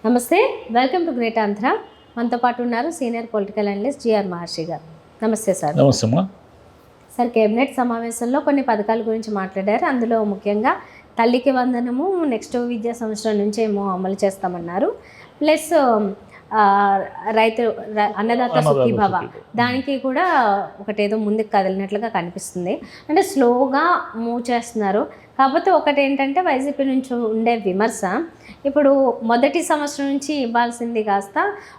నమస్తే, welcome to great Andhra. మనతో పాటు ఉన్నారు సీనియర్ పొలిటికల్ అనలిస్ట్ జిఆర్ మహర్షి గారు. నమస్తే సార్. నమస్తే అమ్మా. సార్, కేబినెట్ సమావేశంలో కొన్ని పథకాల గురించి మాట్లాడారు. అందులో ముఖ్యంగా తల్లికి వందనము నెక్స్ట్ విద్యా సంవత్సరం నుంచి ఏమో అమలు చేస్తామన్నారు. ప్లస్ అన్నదాత సుఖీభవ దానికి కూడా ఒకటేదో ముందుకు కదిలినట్లుగా కనిపిస్తుంది. అంటే స్లోగా మూవ్ చేస్తున్నారు. కాకపోతే ఒకటి ఏంటంటే వైసీపీ నుంచి ఉండే విమర్శ, ఇప్పుడు మొదటి సంవత్సరం నుంచి ఇవ్వాల్సింది కాస్త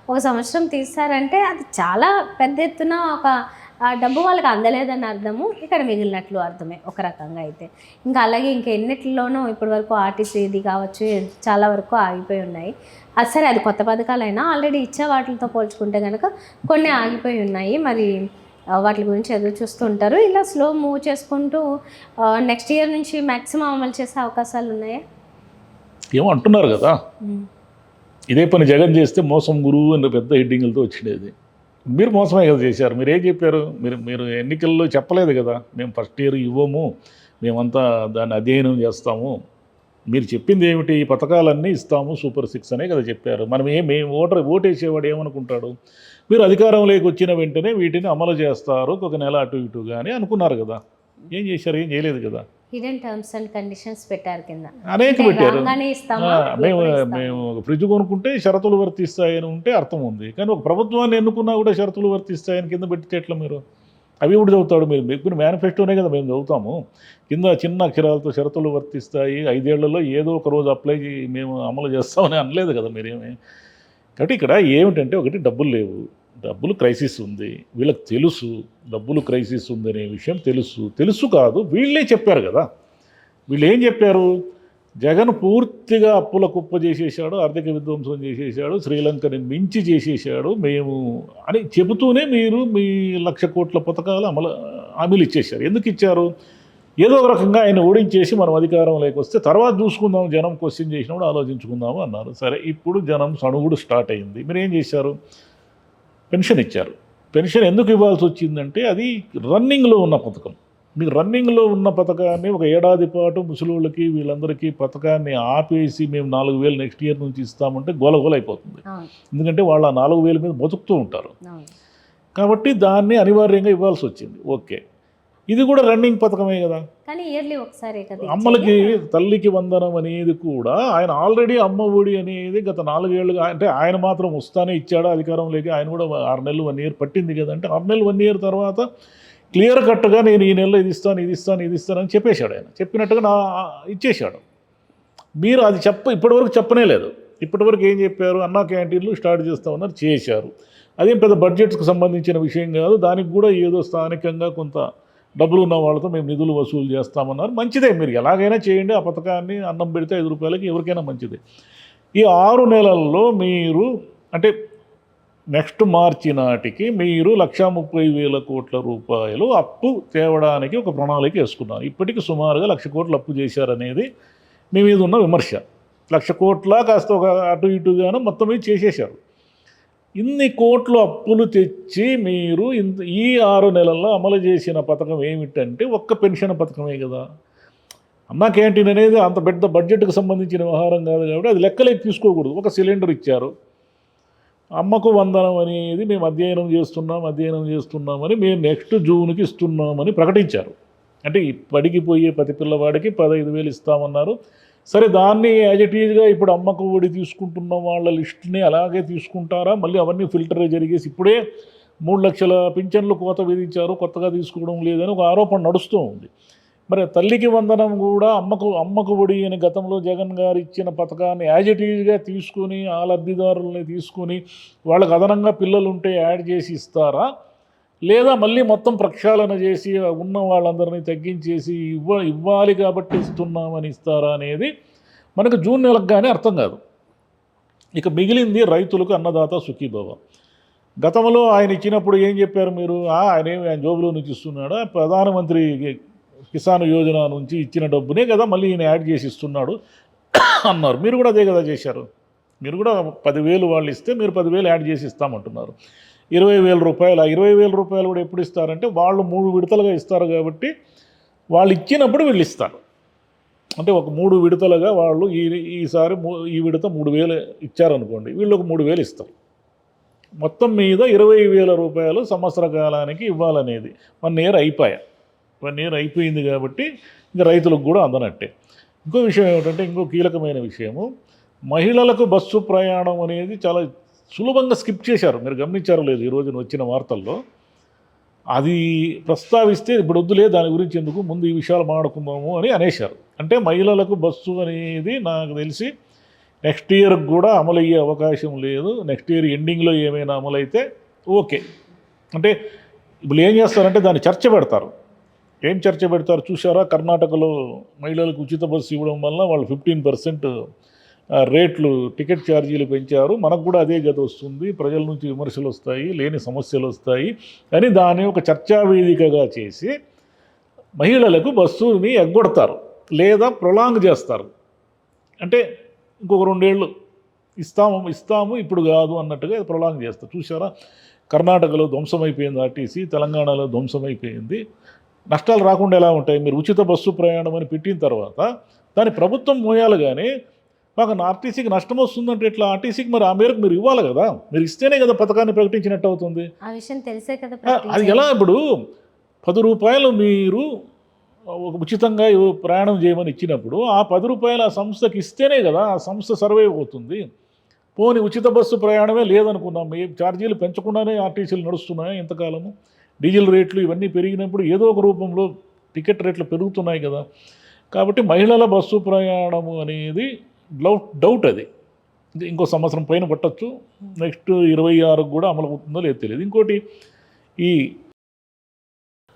ఒక సంవత్సరం తీస్తారంటే అది చాలా పెద్ద ఎత్తున ఒక డబ్బు వాళ్ళకి అందలేదని అర్థము, ఇక్కడ మిగిలినట్లు అర్థమే ఒక రకంగా. అయితే ఇంకా అలాగే ఇంకా ఎన్నిటిలోనూ ఇప్పటి వరకు ఆర్టీసీ ఇది కావచ్చు చాలా వరకు ఆగిపోయి ఉన్నాయి. అది సరే, అది కొత్త పథకాలైనా ఆల్రెడీ ఇచ్చే వాటితో పోల్చుకుంటే కనుక కొన్ని ఆగిపోయి ఉన్నాయి. మరి వాటి గురించి ఎదురు చూస్తుంటారు. ఇలా స్లో మూవ్ చేసుకుంటూ నెక్స్ట్ ఇయర్ నుంచి మ్యాక్సిమం అమలు చేసే అవకాశాలు ఉన్నాయా? ఏమో అంటున్నారు కదా, ఇదే పని జగన్ చేస్తే మోసం గురువు అని పెద్ద హెడ్డింగ్లతో వచ్చిండేది. మీరు మోసమే కదా చేశారు. మీరు ఏం చెప్పారు? మీరు ఎన్నికల్లో చెప్పలేదు కదా, మేము ఫస్ట్ ఇయర్ ఇవ్వము, మేమంతా దాన్ని అధ్యయనం చేస్తాము. మీరు చెప్పింది ఏమిటి? ఈ పథకాలన్నీ ఇస్తాము, సూపర్ 6 అనే కదా చెప్పారు. మేము ఓటేసేవాడు ఏమనుకుంటాడు? మీరు అధికారంలోకి వచ్చిన వెంటనే వీటిని అమలు చేస్తారు, ఒక నెల అటు ఇటు కానీ అనుకున్నారు కదా. ఏం చేశారు? ఏం చేయలేదు కదా. హిడెన్ టర్మ్స్ అండ్ కండిషన్స్ పెట్టారు, కింద అనేక పెట్టారు. మేము ఫ్రిడ్జ్ కొనుక్కుంటే షరతులు వర్తిస్తాయని ఉంటే అర్థం ఉంది, కానీ ఒక ప్రభుత్వాన్ని ఎన్నుకున్నా కూడా షరతులు వర్తిస్తాయని కింద పెడితే ఎట్లా? మీరు అవి కూడా చదువుతాడు. మీరు మేనిఫెస్టోనే కదా మేము చదువుతాము. కింద చిన్న అక్షరాలతో షరతులు వర్తిస్తాయి, 5 ఏళ్లలో ఏదో ఒక రోజు అప్లై మేము అమలు చేస్తామని అనలేదు కదా మీరేమి. కాబట్టి ఇక్కడ ఏమిటంటే, ఒకటి డబ్బులు లేవు, డబ్బులు క్రైసిస్ ఉంది, వీళ్ళకి తెలుసు డబ్బులు క్రైసిస్ ఉందనే విషయం తెలుసు కాదు, వీళ్ళే చెప్పారు కదా. వీళ్ళు ఏం చెప్పారు? జగన్ పూర్తిగా అప్పుల కుప్ప చేసేసాడు, ఆర్థిక విధ్వంసం చేసేసాడు, శ్రీలంకని మించి చేసేసాడు మేము అని చెబుతూనే మీరు మీ 1,00,000 కోట్ల పథకాలు హామీలు ఇచ్చేశారు. ఎందుకు ఇచ్చారు? ఏదో ఒక రకంగా ఆయన ఓడించేసి మనం అధికారంలోకి వస్తే తర్వాత చూసుకుందాం, జనం క్వశ్చన్ చేసినప్పుడు ఆలోచించుకుందాము అన్నారు. సరే, ఇప్పుడు జనం సణుగుడు స్టార్ట్ అయింది. మీరు ఏం చేశారు? పెన్షన్ ఇచ్చారు. పెన్షన్ ఎందుకు ఇవ్వాల్సి వచ్చిందంటే అది రన్నింగ్లో ఉన్న పథకం. మీకు రన్నింగ్లో ఉన్న పథకాన్ని ఒక ఏడాది పాటు ముసలిళ్ళకి వీళ్ళందరికీ పథకాన్ని ఆపేసి మేము 4,000 నెక్స్ట్ ఇయర్ నుంచి ఇస్తామంటే గోలగోల అయిపోతుంది. ఎందుకంటే వాళ్ళు ఆ 4,000 మీద బతుకుతూ ఉంటారు. కాబట్టి దాన్ని అనివార్యంగా ఇవ్వాల్సి వచ్చింది. ఓకే, ఇది కూడా రన్నింగ్ పథకమే కదా. కానీ ఇయర్లీ ఒకసారి అమ్మలకి తల్లికి వందనం అనేది కూడా ఆయన ఆల్రెడీ అమ్మ ఒడి అనేది గత 4 ఏళ్ళుగా, అంటే ఆయన మాత్రం వస్తానే ఇచ్చాడు అధికారంలోకి. ఆయన కూడా 6 నెలలు 1 ఇయర్ పట్టింది కదా. అంటే 6 నెలలు 1 ఇయర్ తర్వాత క్లియర్ కట్గా నేను ఈ నెలలో ఇది ఇస్తాను అని చెప్పేశాడు. ఆయన చెప్పినట్టుగా ఇచ్చేశాడు. మీరు అది ఇప్పటివరకు చెప్పనే లేదు. ఇప్పటివరకు ఏం చెప్పారు? అన్నా క్యాంటీన్లు స్టార్ట్ చేస్తామన్నారు, చేశారు. అదేం పెద్ద బడ్జెట్స్కి సంబంధించిన విషయం కాదు. దానికి కూడా ఏదో స్థానికంగా కొంత డబ్బులు ఉన్న వాళ్ళతో మేము నిధులు వసూలు చేస్తామన్నారు. మంచిదే, మీరు ఎలాగైనా చేయండి. ఆ పథకాన్ని అన్నం పెడితే 5 రూపాయలకి ఎవరికైనా మంచిదే. ఈ 6 నెలల్లో మీరు, అంటే నెక్స్ట్ మార్చి నాటికి మీరు 1,30,000 కోట్ల రూపాయలు అప్పు తేవడానికి ఒక ప్రణాళిక వేసుకున్నారు. ఇప్పటికి సుమారుగా 1,00,000 కోట్లు అప్పు చేశారనేది మీ మీద ఉన్న విమర్శ. 1,00,000 కోట్ల కాస్త ఒక అటు ఇటుగాను మొత్తం మీద చేసేశారు. ఇన్ని కోట్లు అప్పులు తెచ్చి మీరు ఈ 6 నెలల్లో అమలు చేసిన పథకం ఏమిటంటే ఒక్క పెన్షన్ పథకమే కదా. అన్నా క్యాంటీన్ అనేది అంత పెద్ద బడ్జెట్కి సంబంధించిన వ్యవహారం కాదు కాబట్టి అది లెక్కలేకి తీసుకోకూడదు. ఒక సిలిండర్ ఇచ్చారు. అమ్మకు వందనం అనేది మేము అధ్యయనం చేస్తున్నామని మేము నెక్స్ట్ జూన్కి ఇస్తున్నామని ప్రకటించారు. అంటే ఇప్పటికి పోయే ప్రతి పిల్లవాడికి 15,000 ఇస్తామన్నారు. సరే, దాన్ని యాజ్ ఇట్ ఈజ్గా ఇప్పుడు అమ్మకు ఒడి తీసుకుంటున్న వాళ్ళ లిస్టుని అలాగే తీసుకుంటారా? మళ్ళీ అవన్నీ ఫిల్టర్ జరిగేసి ఇప్పుడే 3 లక్షల పింఛన్లు కోత విధించారు, కొత్తగా తీసుకోవడం లేదని ఒక ఆరోపణ నడుస్తూ ఉంది. మరి తల్లికి వందనం కూడా అమ్మకు ఒడి అని గతంలో జగన్ గారు ఇచ్చిన పథకాన్ని యాజ్ ఇట్ ఈజ్గా తీసుకుని ఆ లబ్ధిదారులని తీసుకుని వాళ్ళకి అదనంగా పిల్లలు ఉంటే యాడ్ చేసి ఇస్తారా? లేదా మళ్ళీ మొత్తం ప్రక్షాళన చేసి ఉన్న వాళ్ళందరినీ తగ్గించేసి ఇవ్వాలి కాబట్టి ఇస్తున్నామని ఇస్తారా అనేది మనకు జూన్ నెలకు కానీ అర్థం కాదు. ఇక మిగిలింది రైతులకు అన్నదాత సుఖీభవ. గతంలో ఆయన ఇచ్చినప్పుడు ఏం చెప్పారు మీరు? ఆయన జోబులో నుంచి ఇస్తున్నాడా? ప్రధానమంత్రి కిసాన్ యోజన నుంచి ఇచ్చిన డబ్బునే కదా మళ్ళీ ఈయన యాడ్ చేసి ఇస్తున్నాడు అన్నారు. మీరు కూడా అదే కదా చేశారు. మీరు కూడా 10,000 వాళ్ళు ఇస్తే మీరు 10,000 యాడ్ చేసి ఇస్తామంటున్నారు. 20,000 రూపాయలు. ఆ 20,000 రూపాయలు కూడా ఎప్పుడు ఇస్తారంటే వాళ్ళు 3 విడతలుగా ఇస్తారు కాబట్టి వాళ్ళు ఇచ్చినప్పుడు వీళ్ళు ఇస్తారు. అంటే ఒక 3 విడతలుగా వాళ్ళు ఈసారి ఈ విడత 3,000 ఇచ్చారనుకోండి, వీళ్ళు ఒక 3,000 ఇస్తారు. మొత్తం మీద 20,000 రూపాయలు సంవత్సర కాలానికి ఇవ్వాలనేది 1 ఇయర్ అయిపోయా. 1 ఇయర్ అయిపోయింది కాబట్టి ఇంకా రైతులకు కూడా అందనట్టే. ఇంకో విషయం ఏమిటంటే, ఇంకో కీలకమైన విషయము, మహిళలకు బస్సు ప్రయాణం అనేది చాలా సులభంగా స్కిప్ చేశారు. మీరు గమనించారో లేదు, ఈ రోజున వచ్చిన వార్తల్లో అది ప్రస్తావిస్తే ఇప్పుడు వద్దులే దాని గురించి ఎందుకు, ముందు ఈ విషయాలు మాట్లాడుకుందాము అని అనేశారు. అంటే మహిళలకు బస్సు అనేది నాకు తెలిసి నెక్స్ట్ ఇయర్కి కూడా అమలు అయ్యే అవకాశం లేదు. నెక్స్ట్ ఇయర్ ఎండింగ్లో ఏమైనా అమలైతే ఓకే. అంటే ఇప్పుడు ఏం చేస్తారంటే దాన్ని చర్చ పెడతారు. ఏం చర్చ పెడతారు చూసారా, కర్ణాటకలో మహిళలకు ఉచిత బస్సు ఇవ్వడం వల్ల వాళ్ళు 15% రేట్లు టికెట్ ఛార్జీలు పెంచారు, మనకు కూడా అదే గతి వస్తుంది, ప్రజల నుంచి విమర్శలు వస్తాయి, లేని సమస్యలు వస్తాయి అని దాన్ని ఒక చర్చా వేదికగా చేసి మహిళలకు బస్సుని ఎగ్గొడతారు లేదా ప్రొలాంగ్ చేస్తారు. అంటే ఇంకొక 2 ఏళ్ళు ఇస్తాము ఇప్పుడు కాదు అన్నట్టుగా ప్రొలాంగ్ చేస్తారు. చూసారా, కర్ణాటకలో ధ్వంసమైపోయింది ఆర్టీసీ, తెలంగాణలో ధ్వంసమైపోయింది. నష్టాలు రాకుండా ఎలా ఉంటాయి? మీరు ఉచిత బస్సు ప్రయాణం అని పెట్టిన తర్వాత దాన్ని ప్రభుత్వం మోయాలి, కానీ మాకు ఆర్టీసీకి నష్టం వస్తుందంటే ఎట్లా? ఆర్టీసీకి మరి ఆ మేరకు మీరు ఇవ్వాలి కదా, మీరు ఇస్తేనే కదా పథకాన్ని ప్రకటించినట్టు అవుతుంది. ఆ విషయం తెలిసే కదా అది ఎలా? ఇప్పుడు 10 రూపాయలు మీరు ఉచితంగా ప్రయాణం చేయమని ఇచ్చినప్పుడు ఆ 10 రూపాయలు ఆ సంస్థకి ఇస్తేనే కదా ఆ సంస్థ సర్వైవ్ అవుతుంది. పోనీ ఉచిత బస్సు ప్రయాణమే లేదనుకున్నాం, ఏ ఛార్జీలు పెంచకుండానే ఆర్టీసీలు నడుస్తున్నాయి ఇంతకాలము, డీజిల్ రేట్లు ఇవన్నీ పెరిగినప్పుడు ఏదో ఒక రూపంలో టికెట్ రేట్లు పెరుగుతున్నాయి కదా. కాబట్టి మహిళల బస్సు ప్రయాణము అనేది డౌట్. అది ఇంకో సంవత్సరం పైన పట్టచ్చు, నెక్స్ట్ 26కు కూడా అమలు అవుతుందో లేదో తెలియదు. ఇంకోటి,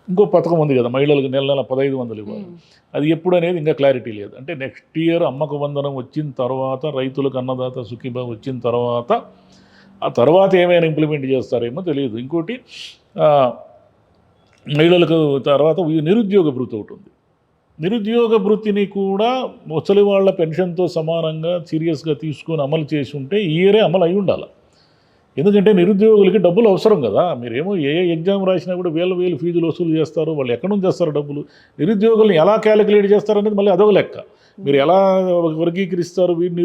ఇంకో పథకం ఉంది కదా మహిళలకు నెల 1,500 ఇవ్వాలి, అది ఎప్పుడు అనేది ఇంకా క్లారిటీ లేదు. అంటే నెక్స్ట్ ఇయర్ అమ్మకు వందనం వచ్చిన తర్వాత, రైతులకు అన్నదాత సుఖీభావ వచ్చిన తర్వాత, ఆ తర్వాత ఏమైనా ఇంప్లిమెంట్ చేస్తారేమో తెలియదు. ఇంకోటి, మహిళలకు తర్వాత నిరుద్యోగ భృతి ఒకటి ఉంది. నిరుద్యోగ భృతిని కూడా ముసలి వాళ్ళ పెన్షన్తో సమానంగా సీరియస్గా తీసుకొని అమలు చేసి ఉంటే ఈ ఇయరే అమలు అయి ఉండాలి. ఎందుకంటే నిరుద్యోగులకి డబ్బులు అవసరం కదా. మీరేమో ఏ ఎగ్జామ్ రాసినా కూడా వేల ఫీజులు వసూలు చేస్తారు, వాళ్ళు ఎక్కడి నుంచి చేస్తారు డబ్బులు? నిరుద్యోగుల్ని ఎలా క్యాలిక్యులేట్ చేస్తారు అనేది మళ్ళీ అదొక లెక్క. మీరు ఎలా వర్గీకరిస్తారు వీడి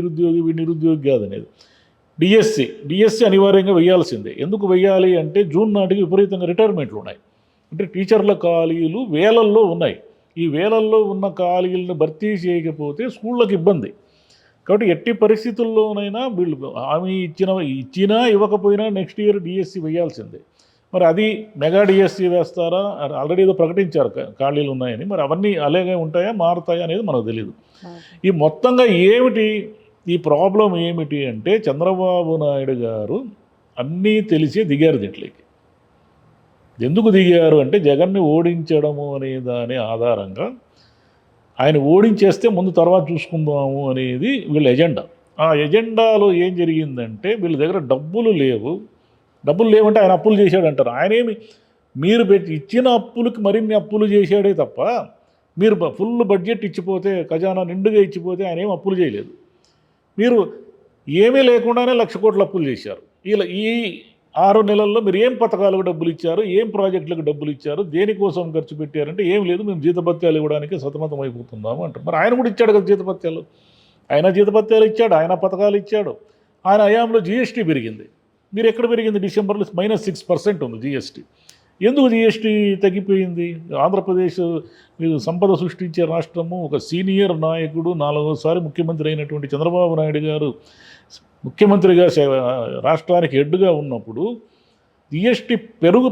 నిరుద్యోగి కాదనేది. డిఎస్సి అనివార్యంగా వేయాల్సిందే. ఎందుకు వేయాలి అంటే జూన్ నాటికి విపరీతంగా రిటైర్మెంట్లు ఉన్నాయి. అంటే టీచర్ల ఖాళీలు వేలల్లో ఉన్నాయి. ఈ వేలల్లో ఉన్న ఖాళీలను భర్తీ చేయకపోతే స్కూళ్ళకి ఇబ్బంది. కాబట్టి ఎట్టి పరిస్థితుల్లోనైనా వీళ్ళు హామీ ఇచ్చినా ఇవ్వకపోయినా నెక్స్ట్ ఇయర్ డిఎస్సి వేయాల్సిందే. మరి అది మెగా డిఎస్సి వేస్తారా? ఆల్రెడీ ఏదో ప్రకటించారు ఖాళీలు ఉన్నాయని, మరి అవన్నీ అలాగే ఉంటాయా, మారుతాయా అనేది మనకు తెలియదు. ఈ మొత్తంగా ఏమిటి ఈ ప్రాబ్లం ఏమిటి అంటే, చంద్రబాబు నాయుడు గారు అన్నీ తెలిసి దిగారు దీంట్లోకి. ఎందుకు దిగారు అంటే, జగన్ని ఓడించడము అనే దాని ఆధారంగా ఆయన ఓడించేస్తే ముందు తర్వాత చూసుకుందాము అనేది వీళ్ళ ఎజెండా. ఆ ఎజెండాలో ఏం జరిగిందంటే, వీళ్ళ దగ్గర డబ్బులు లేవంటే ఆయన అప్పులు చేశాడంటారు. ఆయనేమి మీరు ఇచ్చిన అప్పులకి మరిన్ని అప్పులు చేశాడే తప్ప, మీరు ఫుల్ బడ్జెట్ ఇచ్చిపోతే, ఖజానా నిండుగా ఇచ్చిపోతే ఆయన ఏం అప్పులు చేయలేదు. మీరు ఏమీ లేకుండానే 1,00,000 కోట్ల అప్పులు చేశారు. ఈ 6 నెలల్లో మీరు ఏం పథకాలకు డబ్బులు ఇచ్చారు, ఏం ప్రాజెక్టులకు డబ్బులు ఇచ్చారు, దేనికోసం ఖర్చు పెట్టారంటే ఏం లేదు, మేము జీతభత్యాలు ఇవ్వడానికి సతమతం అయిపోతున్నాము అంటారు. మరి ఆయన కూడా ఇచ్చాడు కదా జీతభత్యాలు, ఆయన జీతభత్యాలు ఇచ్చాడు, ఆయన పథకాలు ఇచ్చాడు. ఆయన హయాంలో జీఎస్టీ పెరిగింది. మీరు ఎక్కడ పెరిగింది? డిసెంబర్లో -6% ఉంది జీఎస్టీ. ఎందుకు జీఎస్టీ తగ్గిపోయింది? ఆంధ్రప్రదేశ్ సంపద సృష్టించే రాష్ట్రము, ఒక సీనియర్ నాయకుడు, 4వసారి ముఖ్యమంత్రి అయినటువంటి చంద్రబాబు నాయుడు గారు ముఖ్యమంత్రిగా రాష్ట్రానికి హెడ్గా ఉన్నప్పుడు జీఎస్టీ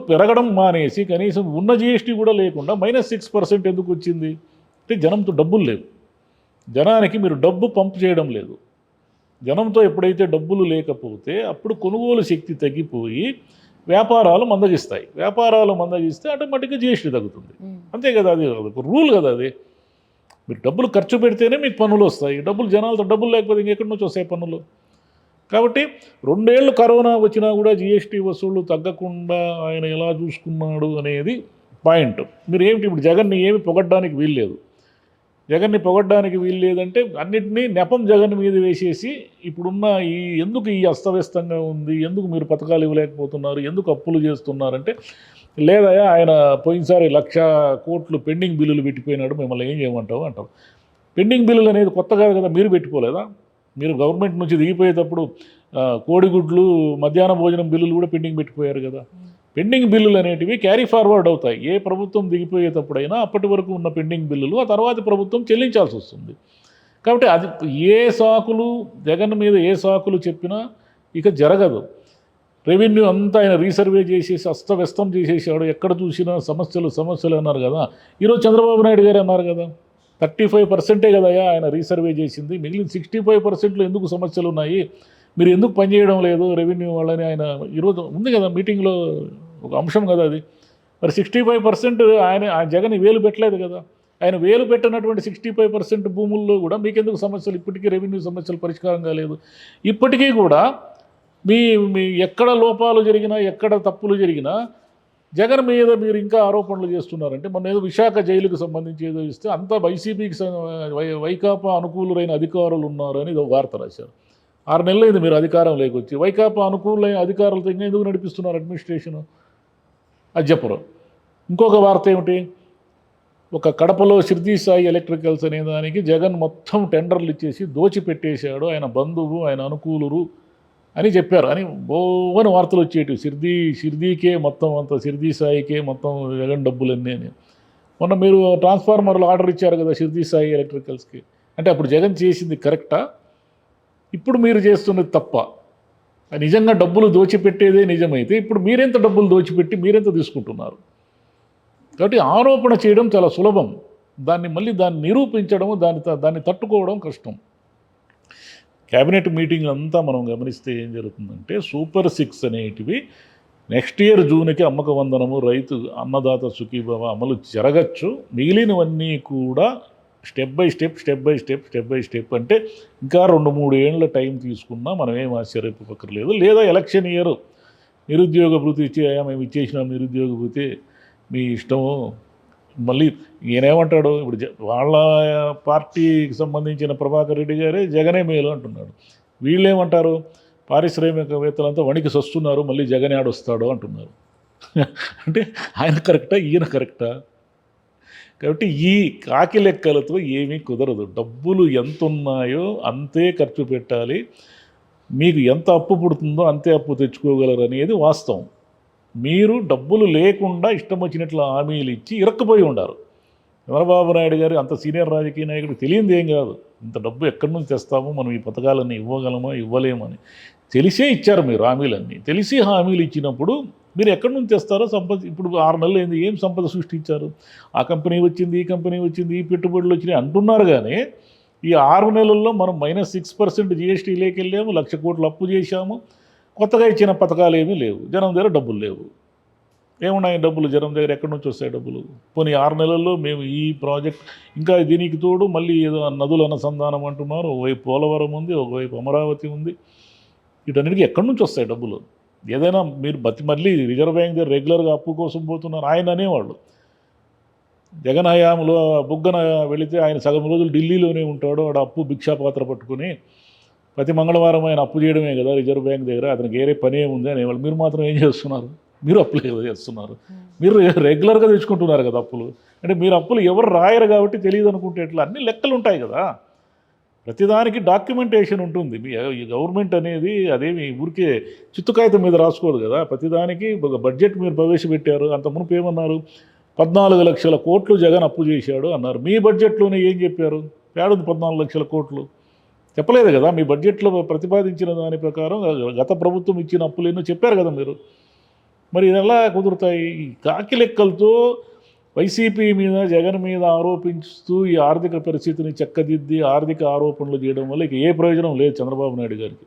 పెరగడం మానేసి కనీసం ఉన్న జీఎస్టీ కూడా లేకుండా -6% ఎందుకు వచ్చింది అంటే, జనంతో డబ్బులు లేవు. జనానికి మీరు డబ్బు పంపు చేయడం లేదు. జనంతో ఎప్పుడైతే డబ్బులు లేకపోతే అప్పుడు కొనుగోలు శక్తి తగ్గిపోయి వ్యాపారాలు మందగిస్తాయి. వ్యాపారాలు మందగిస్తే ఆటోమేటిక్గా జీఎస్టీ తగ్గుతుంది. అంతే కదా, అది రూల్ కదా. అది మీరు డబ్బులు ఖర్చు పెడితేనే మీకు పన్నులు వస్తాయి. జనాలతో డబ్బులు లేకపోతే ఇంకెక్కడి నుంచి వస్తాయి పన్నులు? కాబట్టి 2 ఏళ్ళు కరోనా వచ్చినా కూడా జీఎస్టీ వసూళ్లు తగ్గకుండా ఆయన ఎలా చూసుకున్నాడు అనేది పాయింట్. మీరు ఏమిటి ఇప్పుడు జగన్ని ఏమి పొగడ్డానికి వీల్లేదు. జగన్ని పొగడ్డానికి వీల్లేదంటే అన్నింటినీ నెపం జగన్ మీద వేసేసి ఇప్పుడున్న ఎందుకు ఈ అస్తవ్యస్తంగా ఉంది, ఎందుకు మీరు పథకాలు ఇవ్వలేకపోతున్నారు, ఎందుకు అప్పులు చేస్తున్నారంటే, లేదయా ఆయన పోయినసారి 1,00,000 కోట్లు పెండింగ్ బిల్లులు పెట్టిపోయినాడు, మిమ్మల్ని ఏం చేయమంటావు అంటారు. పెండింగ్ బిల్లులు అనేది కొత్త కాదు కదా, మీరు పెట్టుకోలేదా? మీరు గవర్నమెంట్ నుంచి దిగిపోయేటప్పుడు కోడిగుడ్లు మధ్యాహ్న భోజనం బిల్లులు కూడా పెండింగ్ పెట్టిపోయారు కదా. పెండింగ్ బిల్లులు అనేటివి క్యారీ ఫార్వర్డ్ అవుతాయి. ఏ ప్రభుత్వం దిగిపోయేటప్పుడైనా అప్పటి వరకు ఉన్న పెండింగ్ బిల్లులు ఆ తర్వాత ప్రభుత్వం చెల్లించాల్సి వస్తుంది. కాబట్టి అది ఏ సాకులు జగన్ మీద ఏ సాకులు చెప్పినా ఇక జరగదు. రెవెన్యూ అంతా ఆయన రీసర్వే చేసేసి అస్తవ్యస్తం చేసేసాడు. ఎక్కడ చూసినా సమస్యలు అన్నారు కదా. ఈరోజు చంద్రబాబు నాయుడు గారు అన్నారు కదా, 35% కదా ఆయన రీసర్వే చేసింది, మిగిలిన 65%లో ఎందుకు సమస్యలు ఉన్నాయి, మీరు ఎందుకు పనిచేయడం లేదు రెవెన్యూ వాళ్ళని ఆయన ఈరోజు ఉంది కదా మీటింగ్లో ఒక అంశం కదా అది. మరి 65% ఆయన జగన్ వేలు పెట్టలేదు కదా. ఆయన వేలు పెట్టినటువంటి 65% భూముల్లో కూడా మీకెందుకు సమస్యలు, ఇప్పటికీ రెవెన్యూ సమస్యలు పరిష్కారం కాలేదు. ఇప్పటికీ కూడా మీ ఎక్కడ లోపాలు జరిగినా ఎక్కడ తప్పులు జరిగినా జగన్ మీద మీరు ఇంకా ఆరోపణలు చేస్తున్నారంటే, మొన్న ఏదో విశాఖ జైలుకు సంబంధించి ఏదో ఇస్తే అంతా వైసీపీకి వైకాపా అనుకూలురైన అధికారులు ఉన్నారని ఏదో వార్త రాశారు. 6 నెలలైంది మీరు అధికారం లేకొచ్చి. వైకాపా అనుకూలైన అధికారులతో ఇంకా ఎందుకు నడిపిస్తున్నారు అడ్మినిస్ట్రేషను? అది చెప్పరు. ఇంకొక వార్త ఏమిటి, ఒక కడపలో షిర్దీ సాయి ఎలక్ట్రికల్స్ అనే దానికి జగన్ మొత్తం టెండర్లు ఇచ్చేసి దోచిపెట్టేశాడు, ఆయన బంధువు ఆయన అనుకూలురు అని చెప్పారు అని బోవని వార్తలు వచ్చేటివి. షిర్దీకే మొత్తం అంత షిర్దీ సాయికే మొత్తం జగన్ డబ్బులన్నీ అని. మొన్న మీరు ట్రాన్స్ఫార్మర్లు ఆర్డర్ ఇచ్చారు కదా షిర్దీ సాయి ఎలక్ట్రికల్స్కి. అంటే అప్పుడు జగన్ చేసింది కరెక్టా, ఇప్పుడు మీరు చేస్తున్నది తప్ప? నిజంగా డబ్బులు దోచిపెట్టేదే నిజమైతే ఇప్పుడు మీరెంత డబ్బులు దోచిపెట్టి మీరెంత తీసుకుంటున్నారు? కాబట్టి ఆరోపణ చేయడం చాలా సులభం, దాన్ని నిరూపించడం దాన్ని తట్టుకోవడం కష్టం. క్యాబినెట్ మీటింగ్ అంతా మనం గమనిస్తే ఏం జరుగుతుందంటే, సూపర్ 6 అనేటివి నెక్స్ట్ ఇయర్ జూన్కి అమ్మక వందనము, రైతు అన్నదాత సుఖీభవ అమలు జరగచ్చు. మిగిలినవన్నీ కూడా స్టెప్ బై స్టెప్ అంటే ఇంకా 2-3 ఏళ్ళ టైం తీసుకున్నా మనం ఏం ఆశ్చర్యపోక్కర్లేదు. లేదా ఎలక్షన్ ఇయర్ నిరుద్యోగ భృతి మేము ఇచ్చేసినాం నిరుద్యోగ భృతి మీ ఇష్టము. మళ్ళీ ఈయనేమంటాడు, ఇప్పుడు వాళ్ళ పార్టీకి సంబంధించిన ప్రభాకర్ రెడ్డి గారే జగనే మేలు అంటున్నాడు. వీళ్ళేమంటారు, పారిశ్రామికవేత్తలంతా వణికి సస్తున్నారు, మళ్ళీ జగన్ ఆడొస్తాడు అంటున్నారు. అంటే ఆయన కరెక్టా, ఈయన కరెక్టా? కాబట్టి ఈ కాకి లెక్కలతో ఏమీ కుదరదు. డబ్బులు ఎంత ఉన్నాయో అంతే ఖర్చు పెట్టాలి, మీకు ఎంత అప్పు పుడుతుందో అంతే అప్పు తెచ్చుకోగలరు అనేది వాస్తవం. మీరు డబ్బులు లేకుండా ఇష్టం వచ్చినట్లు హామీలు ఇచ్చి ఇరక్కపోయి ఉండారు. చంద్రబాబు నాయుడు గారు అంత సీనియర్ రాజకీయ నాయకుడు తెలియంది ఏం కాదు, ఇంత డబ్బు ఎక్కడి నుంచి తెస్తామో, మనం ఈ పథకాలన్నీ ఇవ్వగలమో ఇవ్వలేమని తెలిసే ఇచ్చారు మీరు హామీలన్నీ. తెలిసి హామీలు ఇచ్చినప్పుడు మీరు ఎక్కడి నుంచి తెస్తారో సంపద. ఇప్పుడు 6 నెలలు అయింది, ఏం సంపద సృష్టించారు? ఆ కంపెనీ వచ్చింది, ఈ కంపెనీ వచ్చింది, ఈ పెట్టుబడులు వచ్చినాయి అంటున్నారు. కానీ ఈ 6 నెలల్లో మనం -6% జీఎస్టీ లేకెళ్ళాము, 1,00,000 కోట్లు అప్పు చేశాము, కొత్తగా ఇచ్చిన పథకాలు ఏమీ లేవు, జనం దగ్గర డబ్బులు లేవు. ఏమున్నాయి డబ్బులు జనం దగ్గర, ఎక్కడి నుంచి వస్తాయి డబ్బులు? పోనీ 6 నెలల్లో మేము ఈ ప్రాజెక్ట్, ఇంకా దీనికి తోడు మళ్ళీ ఏదో నదుల అనుసంధానం అంటున్నారు, ఒకవైపు పోలవరం ఉంది, ఒకవైపు అమరావతి ఉంది, వీటన్నిటికీ ఎక్కడి నుంచి వస్తాయి డబ్బులు? ఏదైనా మీరు మళ్ళీ రిజర్వ్ బ్యాంక్ దగ్గర రెగ్యులర్గా అప్పు కోసం పోతున్నారు. ఆయన అనేవాళ్ళు జగన్ హయాంలో బుగ్గన వెళితే ఆయన సగం రోజులు ఢిల్లీలోనే ఉంటాడు, ఆడ అప్పు భిక్షాపాత్ర పట్టుకుని ప్రతి మంగళవారం ఆయన అప్పు చేయడమే కదా రిజర్వ్ బ్యాంక్ దగ్గర, అతనికి వేరే పని ఏముంది అనేవాళ్ళు. మీరు మాత్రం ఏం చేస్తున్నారు? మీరు అప్పులు ఏదో చేస్తున్నారు, మీరు రెగ్యులర్గా తెచ్చుకుంటున్నారు కదా అప్పులు. అంటే మీరు అప్పులు ఎవరు రాయరు కాబట్టి తెలియదు అనుకుంటే ఎట్లా? అన్ని లెక్కలు ఉంటాయి కదా, ప్రతిదానికి డాక్యుమెంటేషన్ ఉంటుంది. ఈ గవర్నమెంట్ అనేది అదేమి ఊరికే చిత్తుకాయితం మీద రాసుకోదు కదా. ప్రతిదానికి ఒక బడ్జెట్ మీరు ప్రవేశపెట్టారు. అంత మునుపు ఏమన్నారు, 14 లక్షల కోట్లు జగన్ అప్పు చేశాడు అన్నారు. మీ బడ్జెట్లోనే ఏం చెప్పారు? ఏడుంది 14 లక్షల కోట్లు? చెప్పలేదు కదా. మీ బడ్జెట్లో ప్రతిపాదించిన దాని ప్రకారం గత ప్రభుత్వం ఇచ్చిన అప్పులు ఎన్నో చెప్పారు కదా మీరు. మరి ఎలా కుదురుతాయి? కాకి లెక్కలతో వైసీపీ మీద జగన్ మీద ఆరోపిస్తూ ఈ ఆర్థిక పరిస్థితిని చక్కదిద్ది ఆర్థిక ఆరోపణలు చేయడం వల్ల ఇక ఏ ప్రయోజనం లేదు చంద్రబాబు నాయుడు గారికి.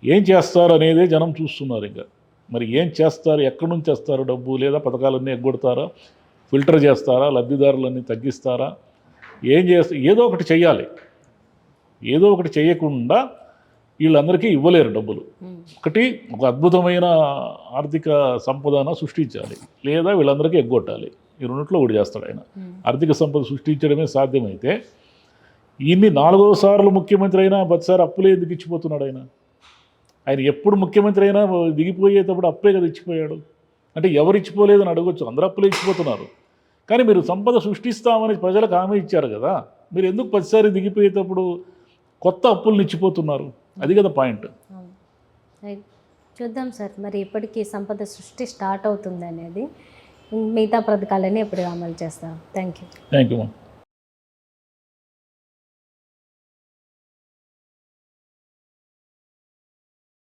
ఏం చేస్తారు అనేదే జనం చూస్తున్నారు. ఇంకా మరి ఏం చేస్తారు, ఎక్కడి నుంచి చేస్తారు డబ్బు? లేదా పథకాలన్నీ ఎగ్గొడతారా, ఫిల్టర్ చేస్తారా, లబ్ధిదారులన్నీ తగ్గిస్తారా, ఏం చేస్తారు? ఏదో ఒకటి చెయ్యాలి. ఏదో ఒకటి చేయకుండా వీళ్ళందరికీ ఇవ్వలేరు డబ్బులు. ఒకటి ఒక అద్భుతమైన ఆర్థిక సంపదన సృష్టించాలి, లేదా వీళ్ళందరికీ ఎగ్గొట్టాలి. ఈ రెండిట్లో ఒకటి చేస్తాడు ఆయన. ఆర్థిక సంపద సృష్టించడమే సాధ్యమైతే ఈయన్ని 4వ సార్లు ముఖ్యమంత్రి అయినా ప్రతిసారి అప్పులే ఎందుకు ఇచ్చిపోతున్నాడు ఆయన? ఆయన ఎప్పుడు ముఖ్యమంత్రి అయినా దిగిపోయేటప్పుడు అప్పే కదా ఇచ్చిపోయాడు. అంటే ఎవరు ఇచ్చిపోలేదని అడగొచ్చు, అందరూ అప్పులే ఇచ్చిపోతున్నారు. కానీ మీరు సంపద సృష్టిస్తామని ప్రజలకు హామీ ఇచ్చారు కదా. మీరు ఎందుకు ప్రతిసారి దిగిపోయేటప్పుడు కొత్త అప్పులు నిచ్చిపోతున్నారు? అది కదా పాయింట్. అవును. రైట్. చూద్దాం సార్ మరి ఎప్పటికీ సంపద సృష్టి స్టార్ట్ అవుతుంది అనేది, మిగతా పథకాలన్నీ ఎప్పుడు అమలు చేస్తాం. Thank you. థ్యాంక్ యూ మా.